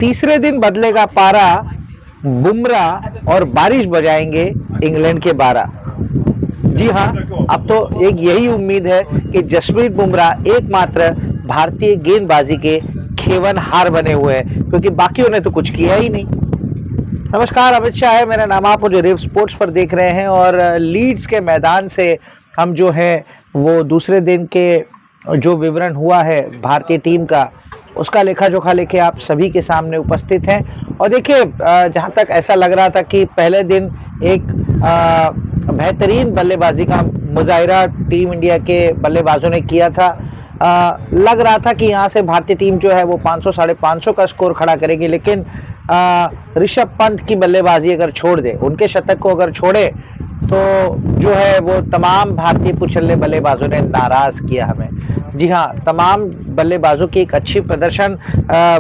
तीसरे दिन बदलेगा पारा, बुमराह और बारिश बजाएंगे इंग्लैंड के 12। जी हाँ, अब तो एक यही उम्मीद है कि जसप्रीत बुमराह एकमात्र भारतीय गेंदबाजी के खेवनहार बने हुए हैं, क्योंकि बाकियों ने तो कुछ किया ही नहीं। नमस्कार, अमित शाह है मेरा नाम, आप मुझे रेव स्पोर्ट्स पर देख रहे हैं। और लीड्स के मैदान से हम जो है वो दूसरे दिन के जो विवरण हुआ है भारतीय टीम का, उसका लेखा जोखा लेके आप सभी के सामने उपस्थित हैं। और देखिए, जहाँ तक ऐसा लग रहा था कि पहले दिन एक बेहतरीन बल्लेबाजी का मुजाहिरा टीम इंडिया के बल्लेबाजों ने किया था। लग रहा था कि यहाँ से भारतीय टीम जो है वो 500 साढ़े 500 का स्कोर खड़ा करेगी, लेकिन ऋषभ पंत की बल्लेबाजी अगर छोड़ दे, उनके शतक को अगर छोड़े, तो जो है वो तमाम भारतीय कुचल्ले बल्लेबाजों ने नाराज किया हमें। जी हाँ, तमाम बल्लेबाजों की एक अच्छी प्रदर्शन,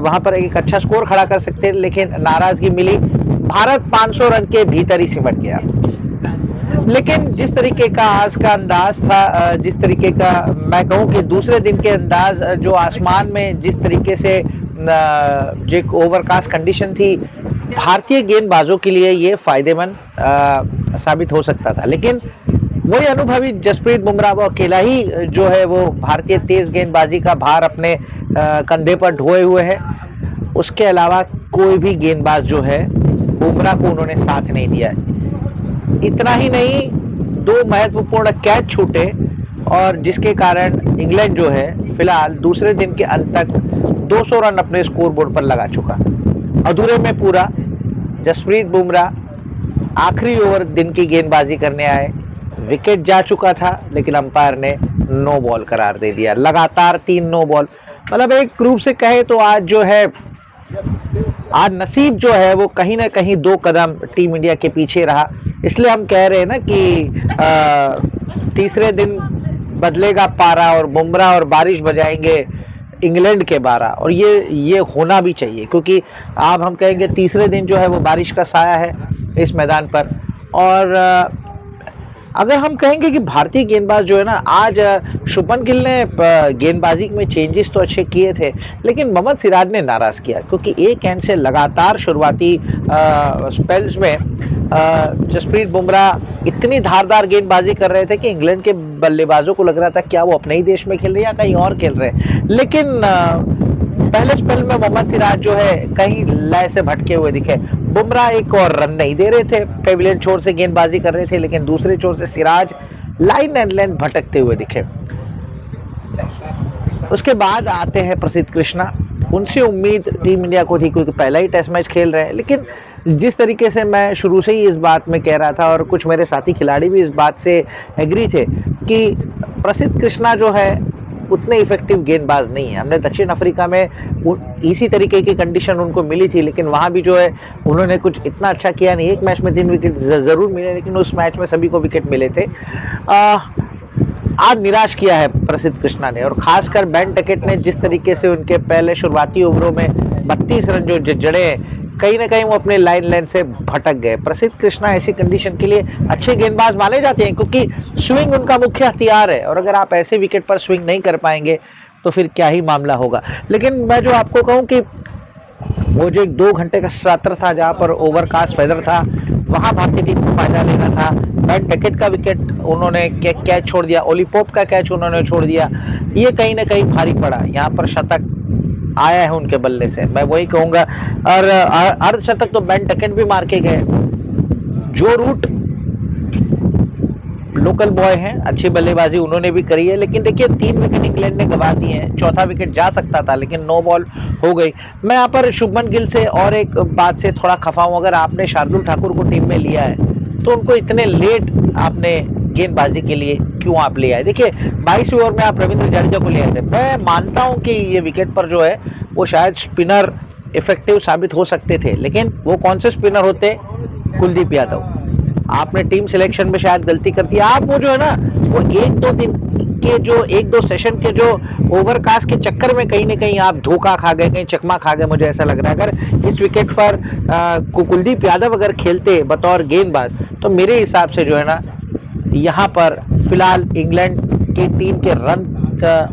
वहां पर एक अच्छा स्कोर खड़ा कर सकते हैं, लेकिन नाराजगी मिली। भारत 500 रन के भीतर ही सिमट गया। लेकिन जिस तरीके का आज का अंदाज था, जिस तरीके का मैं कहूँ कि दूसरे दिन के अंदाज, जो आसमान में जिस तरीके से जो एक ओवरकास्ट कंडीशन थी, भारतीय गेंदबाजों के लिए ये फायदेमंद साबित हो सकता था। लेकिन वही अनुभवी जसप्रीत बुमराह वो अकेला ही जो है वो भारतीय तेज गेंदबाजी का भार अपने कंधे पर ढोए हुए है। उसके अलावा कोई भी गेंदबाज जो है, बुमराह को उन्होंने साथ नहीं दिया है। इतना ही नहीं, 2 महत्वपूर्ण कैच छूटे, और जिसके कारण इंग्लैंड जो है फिलहाल दूसरे दिन के अंत तक 200 रन अपने स्कोरबोर्ड पर लगा चुका। अधूरे में पूरा जसप्रीत बुमराह आखिरी ओवर दिन की गेंदबाजी करने आए, विकेट जा चुका था, लेकिन अंपायर ने नो बॉल करार दे दिया। लगातार 3 नो बॉल, मतलब एक रूप से कहे तो आज जो है, आज नसीब जो है वो कहीं ना कहीं 2 कदम टीम इंडिया के पीछे रहा। इसलिए हम कह रहे हैं ना कि तीसरे दिन बदलेगा पारा और बुमराह और बारिश बजाएंगे इंग्लैंड के 12। और ये होना भी चाहिए, क्योंकि अब हम कहेंगे तीसरे दिन जो है वो बारिश का साया है इस मैदान पर। और अगर हम कहेंगे कि भारतीय गेंदबाज जो है ना, आज शुभमन गिल ने गेंदबाजी में चेंजेस तो अच्छे किए थे, लेकिन मोहम्मद सिराज ने नाराज़ किया, क्योंकि एक एंड से लगातार शुरुआती स्पेल्स में जसप्रीत बुमराह इतनी धारदार गेंदबाजी कर रहे थे कि इंग्लैंड के बल्लेबाजों को लग रहा था क्या वो अपने ही देश में खेल रहे हैं या कहीं और खेल रहे हैं। लेकिन पहले स्पेल में मोहम्मद सिराज जो है कहीं लय से भटके हुए दिखे। बुमराह एक और रन नहीं दे रहे थे, पेविलियन छोर से गेंदबाजी कर रहे थे, लेकिन दूसरे छोर से सिराज लाइन एंड लेंथ भटकते हुए दिखे। उसके बाद आते हैं प्रसिद्ध कृष्णा। उनसे उम्मीद टीम इंडिया को थी, क्योंकि पहला ही टेस्ट मैच खेल रहे हैं। लेकिन जिस तरीके से मैं शुरू से ही इस बात में कह रहा था, और कुछ मेरे साथी खिलाड़ी भी इस बात से एग्री थे कि प्रसिद्ध कृष्णा जो है उतने इफेक्टिव गेंदबाज नहीं है। हमने दक्षिण अफ्रीका में इसी तरीके की कंडीशन उनको मिली थी, लेकिन वहाँ भी जो है उन्होंने कुछ इतना अच्छा किया नहीं। एक मैच में 3 विकेट ज़रूर मिले, लेकिन उस मैच में सभी को विकेट मिले थे। आज निराश किया है प्रसिद्ध कृष्णा ने, और खासकर बेन टकेट ने जिस तरीके से उनके पहले शुरुआती ओवरों में 32 रन जो जड़े, कहीं ना कहीं वो अपने लाइन लेंथ से भटक गए। प्रसिद्ध कृष्णा ऐसी कंडीशन के लिए अच्छे गेंदबाज माने जाते हैं, क्योंकि स्विंग उनका मुख्य हथियार है, और अगर आप ऐसे विकेट पर स्विंग नहीं कर पाएंगे तो फिर क्या ही मामला होगा। लेकिन मैं जो आपको कहूँ कि वो जो एक 2 घंटे का सत्र था जहाँ पर ओवरकास्ट वेदर था, वहाँ भारतीय टीम को फायदा लेना था। बेन टकेट का विकेट उन्होंने कैच छोड़ दिया, ओली पोप का कैच उन्होंने छोड़ दिया, ये कहीं ना कहीं भारी पड़ा। यहाँ पर शतक आया है उनके बल्ले से, मैं वही कहूँगा। और अर्धशतक तो बेन टकेट भी मार के गए। जो रूट लोकल बॉय हैं, अच्छी बल्लेबाजी उन्होंने भी करी है, लेकिन देखिए 3 विकेट इंग्लैंड ने गंवा दिए हैं। चौथा विकेट जा सकता था, लेकिन नो बॉल हो गई। मैं यहाँ पर शुभमन गिल से और एक बात से थोड़ा खफा हूँ। अगर आपने शार्दुल ठाकुर को टीम में लिया है, तो उनको इतने लेट आपने गेंदबाजी के लिए क्यों आप ले आए? देखिए 22 ओवर में आप रविंद्र जडेजा को ले आए थे। मैं मानता हूँ कि ये विकेट पर जो है वो शायद स्पिनर इफेक्टिव साबित हो सकते थे, लेकिन वो कौन से स्पिनर होते? कुलदीप यादव। आपने टीम सिलेक्शन में शायद गलती कर दी। आप वो जो है ना, वो 1-2 दिन के जो 1-2 सेशन के जो ओवरकास्ट के चक्कर में कहीं ना कहीं आप धोखा खा गए, कहीं चकमा खा गए, मुझे ऐसा लग रहा है। अगर इस विकेट पर कुलदीप यादव अगर खेलते बतौर गेंदबाज, तो मेरे हिसाब से जो है ना, यहाँ पर फिलहाल इंग्लैंड की टीम के रन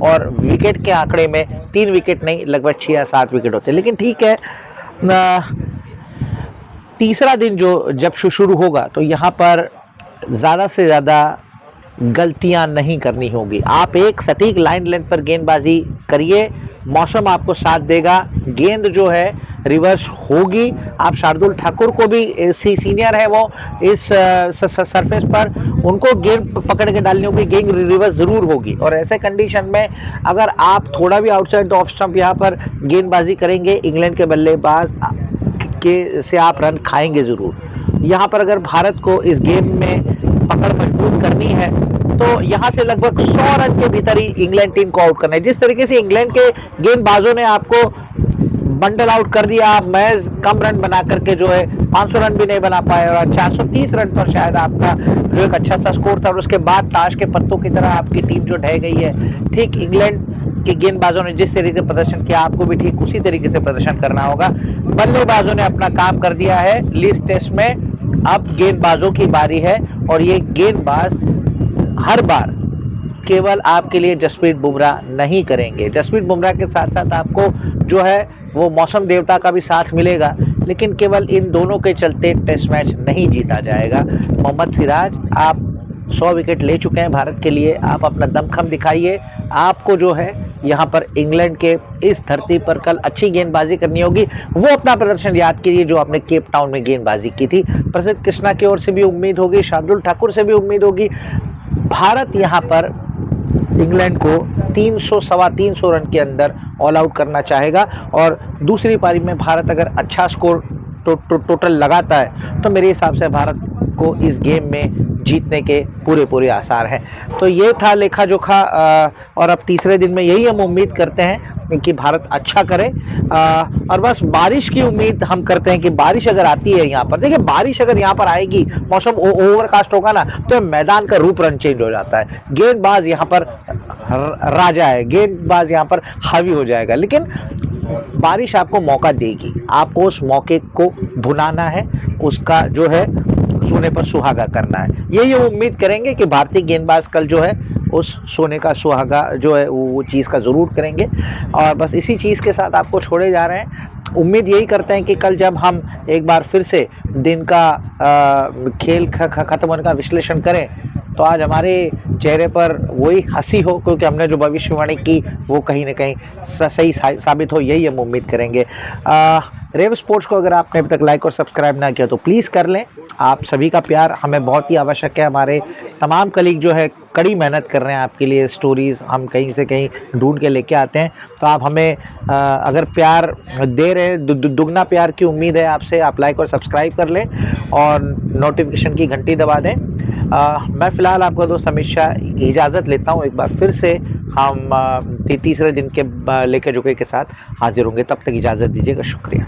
और विकेट के आंकड़े में 3 विकेट नहीं, लगभग 6 या 7 विकेट होते। लेकिन ठीक है, तीसरा दिन जो जब शुरू होगा तो यहाँ पर ज़्यादा से ज़्यादा गलतियां नहीं करनी होगी। आप एक सटीक लाइन लेंथ पर गेंदबाजी करिए, मौसम आपको साथ देगा, गेंद जो है रिवर्स होगी। आप शार्दुल ठाकुर को भी सीनियर है वो इस सरफेस पर, उनको गेंद पकड़ के डालनी होगी, गेंद रिवर्स ज़रूर होगी। और ऐसे कंडीशन में अगर आप थोड़ा भी आउटसाइड द ऑफ स्टंप यहाँ पर गेंदबाजी करेंगे, इंग्लैंड के बल्लेबाज के से आप रन खाएंगे ज़रूर। यहाँ पर अगर भारत को इस गेम में पकड़ मजबूत करनी है तो यहाँ से लगभग 100 रन के भीतर ही इंग्लैंड टीम को आउट करना है। जिस तरीके से इंग्लैंड के गेंदबाजों ने आपको बंडल आउट कर दिया, आप महज कम रन बना करके जो है 500 रन भी नहीं बना पाए और 430 रन पर शायद आपका जो एक अच्छा सा स्कोर था, और उसके बाद ताश के पत्तों की तरह आपकी टीम जो ढह गई है। ठीक इंग्लैंड के गेंदबाजों ने जिस तरीके से प्रदर्शन किया, आपको भी ठीक उसी तरीके से प्रदर्शन करना होगा। बल्लेबाजों ने अपना काम कर दिया है लीस्ट टेस्ट में, अब गेंदबाजों की बारी है और ये गेंदबाज हर बार केवल आपके लिए जसप्रीत बुमराह नहीं करेंगे। जसप्रीत बुमराह के साथ साथ आपको जो है वो मौसम देवता का भी साथ मिलेगा, लेकिन केवल इन दोनों के चलते टेस्ट मैच नहीं जीता जाएगा। मोहम्मद सिराज, आप 100 विकेट ले चुके हैं भारत के लिए, आप अपना दमखम दिखाइए। आपको जो है यहाँ पर इंग्लैंड के इस धरती पर कल अच्छी गेंदबाजी करनी होगी। वो अपना प्रदर्शन याद कीजिए जो आपने केप टाउन में गेंदबाजी की थी। प्रसिद्ध कृष्णा की ओर से भी उम्मीद होगी, शार्दुल ठाकुर से भी उम्मीद होगी। भारत यहाँ पर इंग्लैंड को 300 सवा 300 रन के अंदर ऑल आउट करना चाहेगा और दूसरी पारी में भारत अगर अच्छा स्कोर टोटल लगाता है तो मेरे हिसाब से भारत को इस गेम में जीतने के पूरे आसार हैं। तो ये था लेखा जोखा और अब तीसरे दिन में यही हम उम्मीद करते हैं कि भारत अच्छा करे और बस बारिश की उम्मीद हम करते हैं कि बारिश अगर आती है यहाँ पर, देखिए बारिश अगर यहाँ पर आएगी, मौसम ओवरकास्ट होगा ना, तो मैदान का रूप रंग चेंज हो जाता है। गेंदबाज यहाँ पर राजा है, गेंदबाज यहाँ पर हावी हो जाएगा, लेकिन बारिश आपको मौका देगी, आपको उस मौके को भुनाना है, उसका जो है सोने पर सुहागा करना है। यही उम्मीद करेंगे कि भारतीय गेंदबाज कल जो है उस सोने का सुहागा जो है वो चीज़ का ज़रूर करेंगे। और बस इसी चीज़ के साथ आपको छोड़े जा रहे हैं। उम्मीद यही करते हैं कि कल जब हम एक बार फिर से दिन का खेल ख़त्म होने का विश्लेषण करें तो आज हमारे चेहरे पर वही हंसी हो, क्योंकि हमने जो भविष्यवाणी की वो कहीं ना कहीं सही साबित हो, यही हम उम्मीद करेंगे। रेव स्पोर्ट्स को अगर आपने अभी तक लाइक और सब्सक्राइब ना किया तो प्लीज़ कर लें। आप सभी का प्यार हमें बहुत ही आवश्यक है। हमारे तमाम कलीग जो है कड़ी मेहनत कर रहे हैं आपके लिए, स्टोरीज़ हम कहीं से कहीं ढूंढ के लेके आते हैं। तो आप हमें अगर प्यार दे रहे हैं, दुगना प्यार की उम्मीद है आपसे। आप लाइक और सब्सक्राइब कर लें और नोटिफिकेशन की घंटी दबा दें। मैं फ़िलहाल आपका दोस्त अमित शाह इजाज़त लेता हूँ। एक बार फिर से हम तीसरे दिन के लेके जोके के साथ हाजिर होंगे, तब तक इजाज़त दीजिएगा। शुक्रिया।